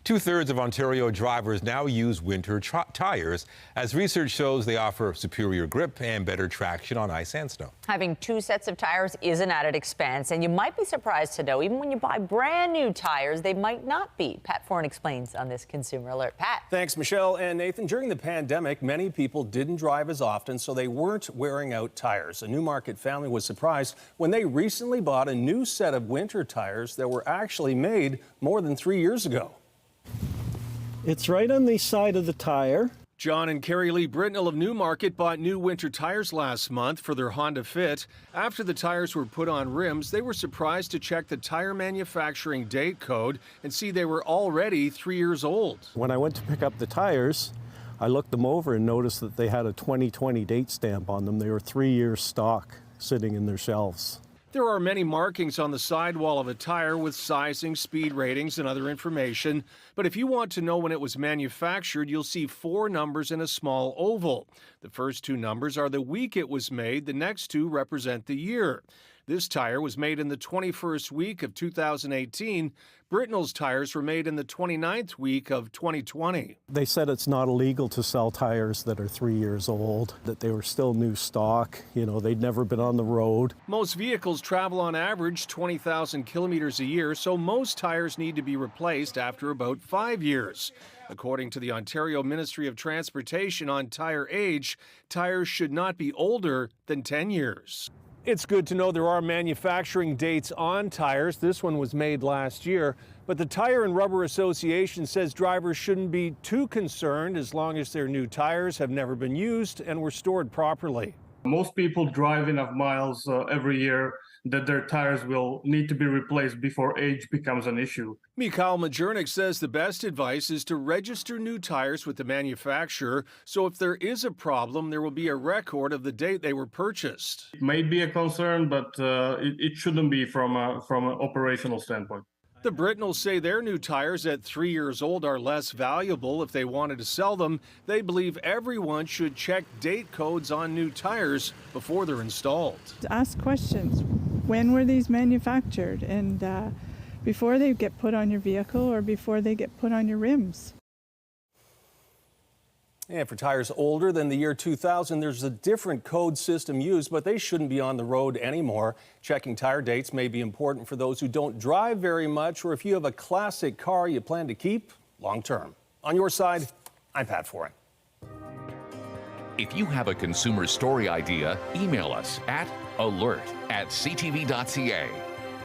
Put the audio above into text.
Two-thirds of Ontario drivers now use winter tires, as research shows they offer superior grip and better traction on ice and snow. Having two sets of tires is an added expense, and you might be surprised to know even when you buy brand new tires, they might not be. Pat Foran explains on this Consumer Alert. Pat. Thanks, Michelle and Nathan. During the pandemic, many people didn't drive as often, so they weren't wearing out tires. A Newmarket family was surprised when they recently bought a new set of winter tires that were actually made more than 3 years ago. It's right on the side of the tire. John and Carrie Lee Britnell of Newmarket bought new winter tires last month for their Honda Fit. After the tires were put on rims, they were surprised to check the tire manufacturing date code and see they were already 3 years old. When I went to pick up the tires, I looked them over and noticed that they had a 2020 date stamp on them. They were 3 years stock sitting in their shelves. There are many markings on the sidewall of a tire with sizing, speed ratings, and other information. But if you want to know when it was manufactured, you'll see 4 numbers in a small oval. The first 2 numbers are the week it was made. The next 2 represent the year. This tire was made in the 21st week of 2018. Britnell's tires were made in the 29th week of 2020. They said it's not illegal to sell tires that are 3 years old, that they were still new stock. You know, they'd never been on the road. Most vehicles travel on average 20,000 kilometers a year, so most tires need to be replaced after about 5 years. According to the Ontario Ministry of Transportation on tire age, tires should not be older than 10 years. It's good to know there are manufacturing dates on tires. This one was made last year, but the Tire and Rubber Association says drivers shouldn't be too concerned as long as their new tires have never been used and were stored properly. Most people drive enough miles every year that their tires will need to be replaced before age becomes an issue. Mikhail Majernik says the best advice is to register new tires with the manufacturer, so if there is a problem, there will be a record of the date they were purchased. It may be a concern, but it shouldn't be from an operational standpoint. The Britnells say their new tires at 3 years old are less valuable if they wanted to sell them. They believe everyone should check date codes on new tires before they're installed. Ask questions. When were these manufactured? And before they get put on your vehicle or before they get put on your rims. And for tires older than the year 2000, there's a different code system used, but they shouldn't be on the road anymore. Checking tire dates may be important for those who don't drive very much, or if you have a classic car you plan to keep long term. On your side, I'm Pat Foran. If you have a consumer story idea, email us at alert@ctv.ca.